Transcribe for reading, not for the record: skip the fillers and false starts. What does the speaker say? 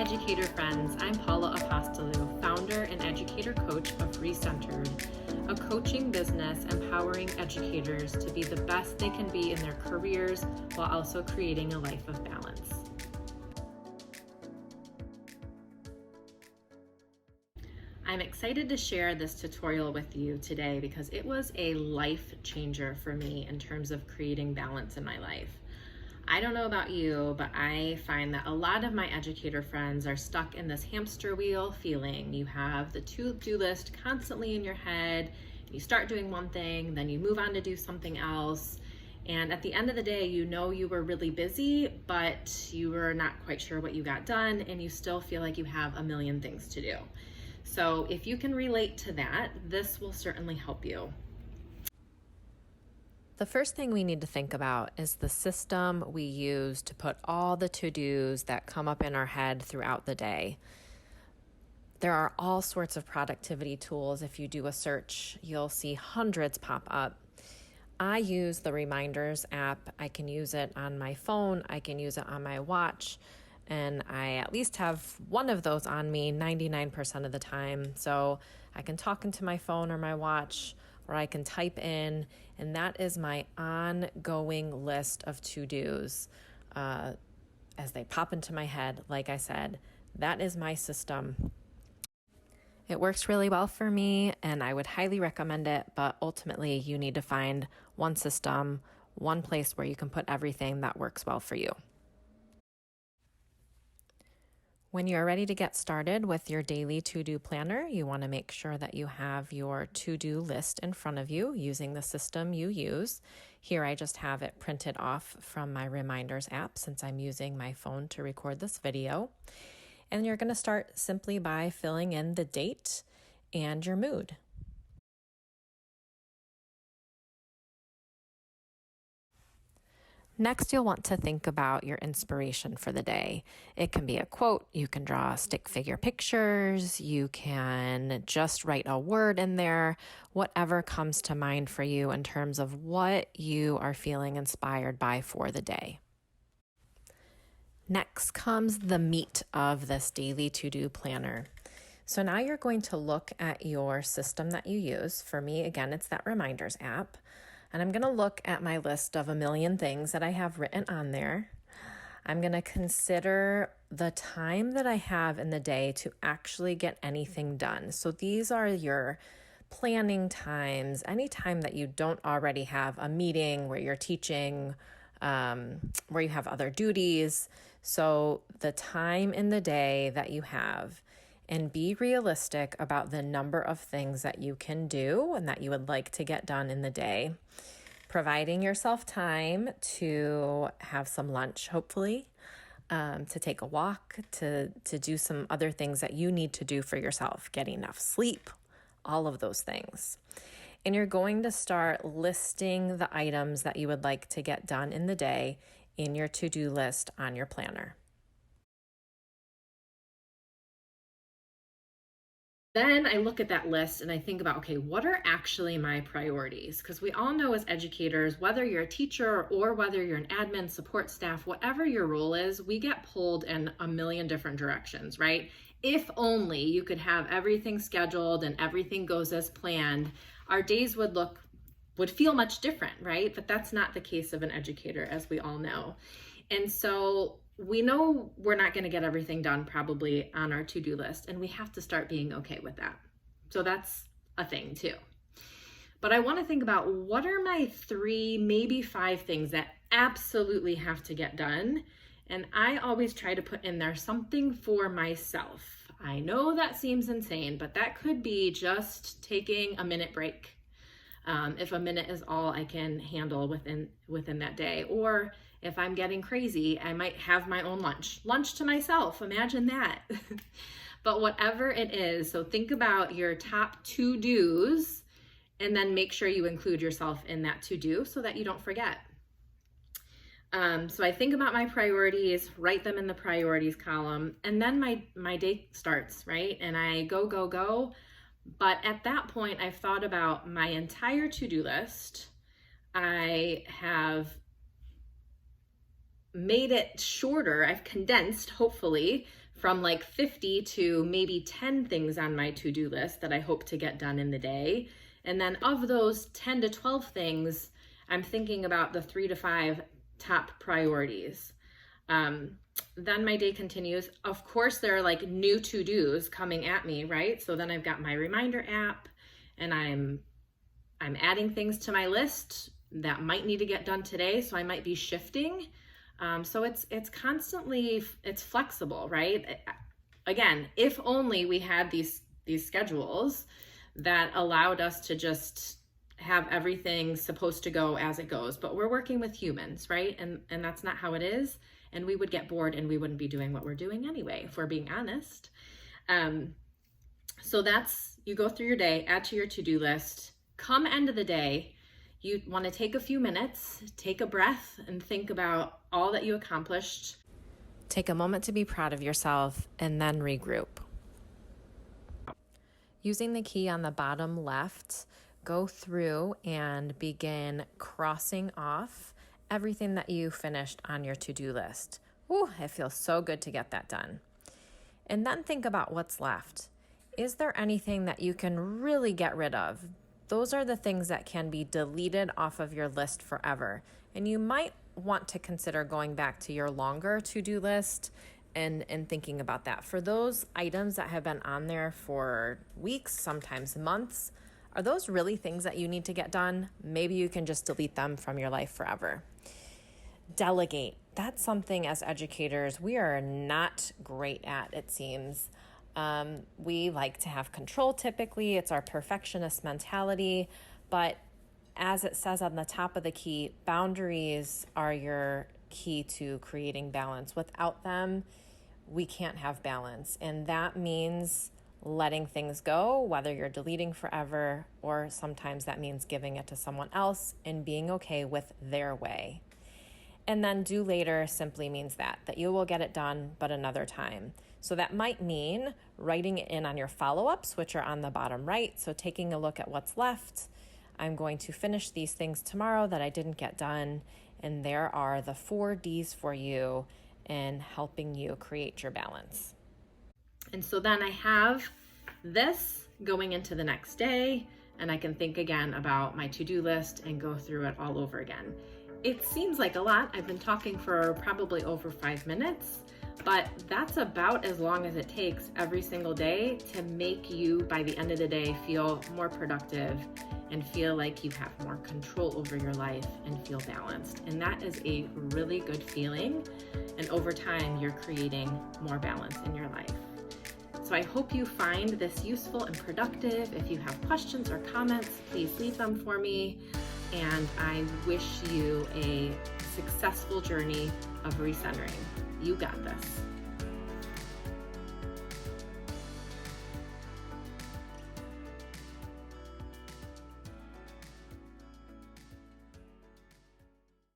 educator friends, I'm Paula Apostolou, founder and educator coach of Recentered, a coaching business empowering educators to be the best they can be in their careers while also creating a life of balance. I'm excited to share this tutorial with you today because it was a life changer for me in terms of creating balance in my life. I don't know about you, but I find that a lot of my educator friends are stuck in this hamster wheel feeling. You have the to-do list constantly in your head. You start doing one thing, then you move on to do something else. And at the end of the day, you know you were really busy, but you were not quite sure what you got done, and you still feel like you have a million things to do. So if you can relate to that, this will certainly help you. The first thing we need to think about is the system we use to put all the to-dos that come up in our head throughout the day. There are all sorts of productivity tools. If you do a search, you'll see hundreds pop up. I use the Reminders app. I can use it on my phone. I can use it on my watch. And I at least have one of those on me 99% of the time. So I can talk into my phone or my watch, or I can type in, and that is my ongoing list of to-dos. As they pop into my head, like I said, that is my system. It works really well for me, and I would highly recommend it, but ultimately you need to find one system, one place where you can put everything that works well for you. When you're ready to get started with your daily to-do planner, you want to make sure that you have your to-do list in front of you using the system you use. Here I just have it printed off from my Reminders app since I'm using my phone to record this video. And you're going to start simply by filling in the date and your mood. Next, you'll want to think about your inspiration for the day. It can be a quote, you can draw stick figure pictures, you can just write a word in there, whatever comes to mind for you in terms of what you are feeling inspired by for the day. Next comes the meat of this daily to-do planner. So now you're going to look at your system that you use. For me, again, it's that Reminders app. And I'm going to look at my list of a million things that I have written on there. I'm going to consider the time that I have in the day to actually get anything done. So these are your planning times, any time that you don't already have a meeting where you're teaching, where you have other duties. So the time in the day that you have, and be realistic about the number of things that you can do and that you would like to get done in the day. Providing yourself time to have some lunch, hopefully, to take a walk, to do some other things that you need to do for yourself, get enough sleep, all of those things. And you're going to start listing the items that you would like to get done in the day in your to-do list on your planner. Then I look at that list and I think about, okay, what are actually my priorities? Because we all know as educators, whether you're a teacher or whether you're an admin, support staff, whatever your role is, we get pulled in a million different directions, right? If only you could have everything scheduled and everything goes as planned, our days would feel much different, right? But that's not the case of an educator, as we all know. And so we know we're not going to get everything done probably on our to-do list, and we have to start being okay with that. So that's a thing too. But I want to think about what are my 3, maybe 5 things that absolutely have to get done. And I always try to put in there something for myself. I know that seems insane, but that could be just taking a minute break. If a minute is all I can handle within that day. Or if I'm getting crazy, I might have my own lunch to myself. Imagine that. But whatever it is, so think about your top to-dos and then make sure you include yourself in that to-do so that you don't forget. So I think about my priorities, write them in the priorities column, and then my day starts, right? And I go. But at that point, I've thought about my entire to-do list. I have made it shorter. I've condensed, hopefully, from like 50 to maybe 10 things on my to-do list that I hope to get done in the day. And then of those 10 to 12 things, I'm thinking about the 3 to 5 top priorities. Then my day continues. Of course, there are like new to-dos coming at me, right? So then I've got my reminder app and I'm adding things to my list that might need to get done today. So I might be shifting. So it's constantly, it's flexible, right? Again, if only we had these schedules that allowed us to just have everything supposed to go as it goes, but we're working with humans, right? And that's not how it is. And we would get bored and we wouldn't be doing what we're doing anyway, if we're being honest. So that's, you go through your day, add to your to-do list. Come end of the day, you want to take a few minutes, take a breath, and think about all that you accomplished. Take a moment to be proud of yourself and then regroup. Using the key on the bottom left, go through and begin crossing off everything that you finished on your to-do list. Ooh, it feels so good to get that done. And then think about what's left. Is there anything that you can really get rid of? Those are the things that can be deleted off of your list forever. And you might want to consider going back to your longer to-do list and thinking about that. For those items that have been on there for weeks, sometimes months, are those really things that you need to get done? Maybe you can just delete them from your life forever. Delegate. That's something as educators we are not great at, it seems. We like to have control typically. It's our perfectionist mentality. But as it says on the top of the key, boundaries are your key to creating balance. Without them, we can't have balance. And that means letting things go, whether you're deleting forever or sometimes that means giving it to someone else and being okay with their way. And then do later simply means that you will get it done, but another time. So that might mean writing it in on your follow-ups, which are on the bottom right. So taking a look at what's left. I'm going to finish these things tomorrow that I didn't get done. And there are the 4 Ds for you in helping you create your balance. And so then I have this going into the next day, and I can think again about my to-do list and go through it all over again. It seems like a lot. I've been talking for probably over 5 minutes, but that's about as long as it takes every single day to make you, by the end of the day, feel more productive and feel like you have more control over your life and feel balanced. And that is a really good feeling. And over time, you're creating more balance in your life. So I hope you find this useful and productive. If you have questions or comments, please leave them for me. And I wish you a successful journey of recentering. You got this.